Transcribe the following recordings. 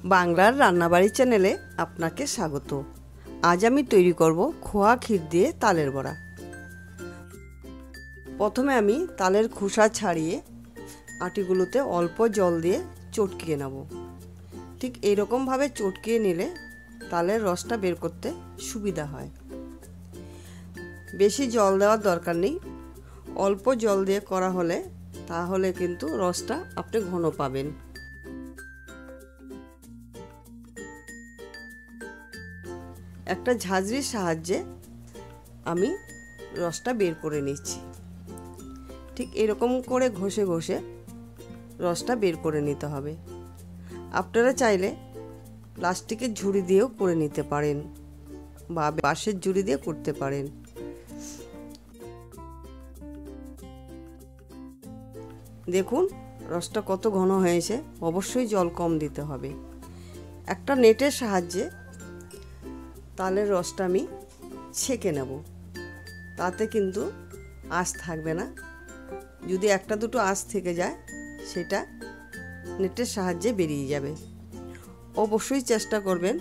বাংলার রান্নাবাড়ি চ্যানেলে আপনাকে স্বাগত। আজ আমি তৈরি করব খোয়া ক্ষীর দিয়ে তালের বড়া। প্রথমে আমি তালের খোসা ছাড়িয়ে আটিগুলোতে অল্প জল দিয়ে চটকিয়ে নেব। ঠিক এইরকমভাবে চটকিয়ে নিলে তালের রসটা বের করতে সুবিধা হয়। বেশি জল দেওয়ার দরকার নেই, অল্প জল দিয়ে করা হলে তাহলে কিন্তু রসটা আপনি ঘন পাবেন। একটা ঝাঁঝরির সাহায্যে আমি রসটা বের করে নিচ্ছি। ঠিক এরকম করে ঘষে ঘষে রসটা বের করে নিতে হবে। আপনারা চাইলে প্লাস্টিকের ঝুড়ি দিয়েও করে নিতে পারেন বা বাঁশের ঝুড়ি দিয়ে করতে পারেন। দেখুন রসটা কত ঘন হয়েছে। অবশ্যই জল কম দিতে হবে। একটা নেটের সাহায্যে তালের রসটা আমি ছেঁকে নেব। তাতে কিন্তু আঁশ থাকবে না। যদি একটা দুটো আঁশ থেকে যায় সেটা নেটের সাহায্যে বেরিয়ে যাবে। অবশ্যই চেষ্টা করবেন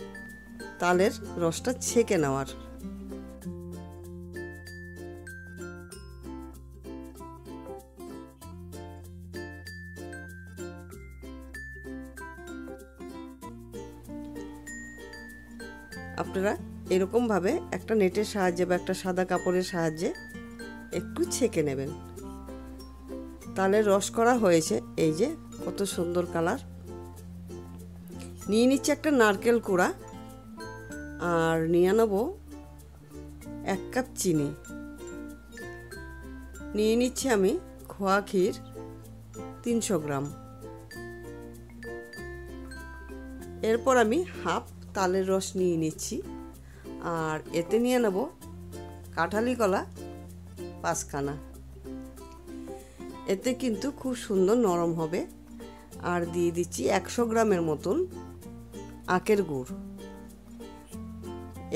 তালের রসটা ছেঁকে নেওয়ার। আপনারা এরকমভাবে একটা নেটের সাহায্যে বা একটা সাদা কাপড়ের সাহায্যে একটু ছেঁকে নেবেন। তালের রস করা হয়েছে, এই যে কত সুন্দর কালার। নিয়ে নিচ্ছি একটা নারকেল কোড়া, আর নিয়ে নেব 1 কাপ চিনি। নিয়ে নিচ্ছি আমি খোয়া ক্ষীর 300 গ্রাম। এরপর আমি হাফ তালের রস নিয়ে নিচ্ছি, আর এতে নিয়ে নেব কাঁঠালি কলা 5 খানা। এতে কিন্তু খুব সুন্দর নরম হবে। আর দিয়ে দিচ্ছি 100 গ্রামের মতন আখের গুড়।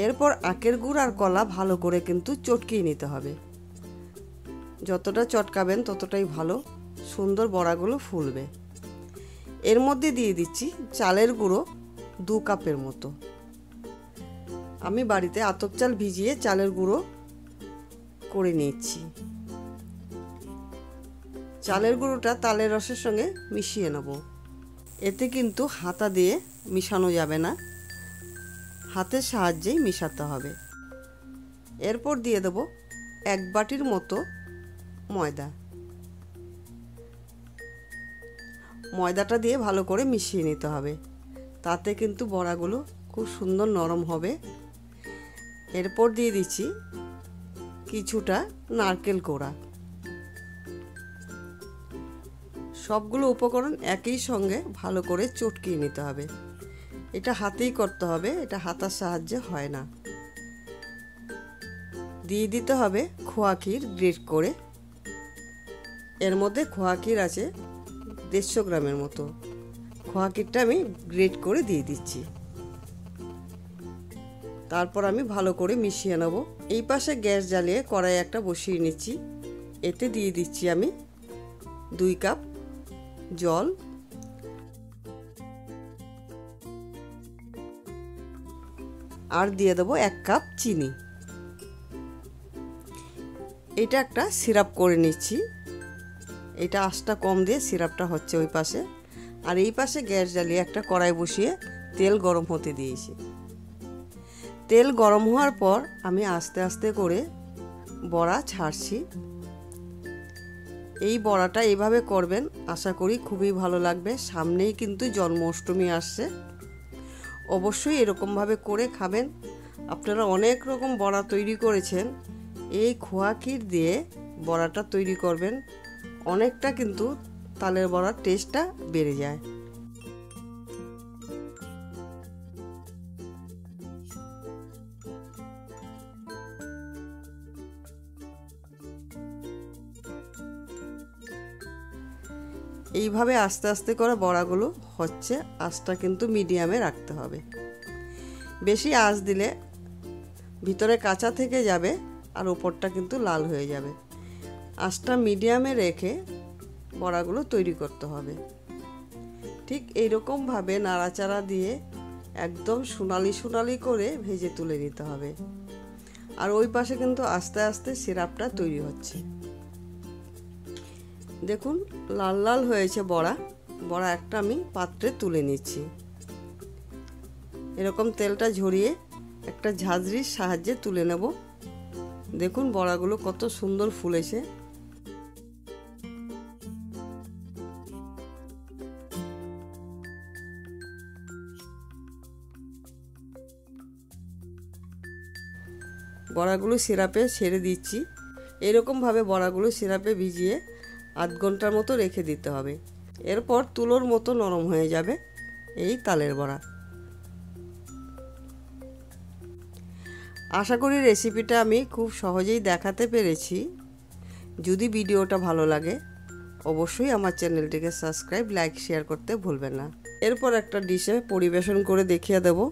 এরপর আখের গুড় আর কলা ভালো করে কিন্তু চটকিয়ে নিতে হবে। যতটা চটকাবেন ততটাই ভালো, সুন্দর বড়াগুলো ফুলবে। এর মধ্যে দিয়ে দিচ্ছি চালের গুঁড়ো 2 কাপের মতো। আমি বাড়িতে আতপ চাল ভিজিয়ে চালের গুঁড়ো করে নিচ্ছি। চালের গুঁড়োটা তালের রসের সঙ্গে মিশিয়ে নেব। এতে কিন্তু হাতা দিয়ে মিশানো যাবে না, হাতের সাহায্যেই মিশাতে হবে। এরপর দিয়ে দেব 1 বাটির মতো ময়দা। ময়দাটা দিয়ে ভালো করে মিশিয়ে নিতে হবে। তাতে কিন্তু বড়াগুলো খুব সুন্দর নরম হবে। এরপর দিয়ে দিচ্ছি কিছুটা নারকেল কোড়া। সবগুলো উপকরণ একই সঙ্গে ভালো করে চটকিয়ে নিতে হবে। এটা হাতেই করতে হবে, এটা হাতার সাহায্যে হয় না। দিয়ে দিতে হবে খোয়া ক্ষীর গ্রেট করে। এর মধ্যে খোয়া ক্ষীর আছে 150 গ্রামের মতো। খোয়া ক্ষীরটা আমি গ্রেট করে দিয়ে দিচ্ছি। তারপর আমি ভালো করে মিশিয়ে নেব। এই পাশে গ্যাস জ্বালিয়ে কড়াই একটা বসিয়ে নিচ্ছি। এতে দিয়ে দিচ্ছি আমি 2 কাপ জল, আর দিয়ে দেবো 1 কাপ চিনি। এটা একটা সিরাপ করে নিচ্ছি। এটা আঁচটা কম দিয়ে সিরাপটা হচ্ছে ওই পাশে। আর এই পাশে গ্যাস জ্বালিয়ে একটা কড়াই বসিয়ে তেল গরম হতে দিয়েছি। তেল গরম হওয়ার পর আমি আস্তে আস্তে করে বড়া ছাড়ছি। এই বড়াটা এইভাবে করবেন, আশা করি খুবই ভালো লাগবে। সামনেই কিন্তু জন্মাষ্টমী আসছে। অবশ্যই এরকমভাবে করে খাবেন। আপনারা অনেক রকম বড়া তৈরি করেছেন, এই খোয়া ক্ষীর দিয়ে বড়াটা তৈরি করবেন। অনেকটা কিন্তু তালের বড়ার টেস্টটা বেড়ে যায়। এইভাবে আস্তে আস্তে করে বড়াগুলো হচ্ছে। আঁচটা কিন্তু মিডিয়ামে রাখতে হবে। বেশি আঁচ দিলে ভিতরে কাঁচা থেকে যাবে আর উপরটা কিন্তু লাল হয়ে যাবে। আঁচটা মিডিয়ামে রেখে বড়াগুলো তৈরি করতে হবে। ঠিক এইরকমভাবে নাড়াচাড়া দিয়ে একদম সোনালি সোনালি করে ভেজে তুলে নিতে হবে। আর ওই পাশে কিন্তু আস্তে আস্তে সিরাপটা তৈরি হচ্ছে। দেখুন লাল লাল হয়েছে বড়া। বড়া একটা আমি পাত্রে তুলে নিচ্ছি। এরকম তেলটা ঝরিয়ে একটা ঝাঁঝরির সাহায্যে তুলে নেব। দেখুন বড়াগুলো কত সুন্দর ফুলেছে। বড়াগুলো সিরাপে ছেড়ে দিচ্ছি। এরকমভাবে বড়াগুলো সিরাপে ভিজিয়ে আধ ঘন্টার মতো রেখে দিতে হবে। এরপর তুলোর মতো নরম হয়ে যাবে এই তালের বড়া। আশা করি রেসিপিটা আমি খুব সহজেই দেখাতে পেরেছি। যদি ভিডিওটা ভালো লাগে অবশ্যই আমার চ্যানেলটিকে সাবস্ক্রাইব, লাইক, শেয়ার করতে ভুলবেন না। এরপর একটা ডিশে পরিবেশন করে দেখিয়ে দেব।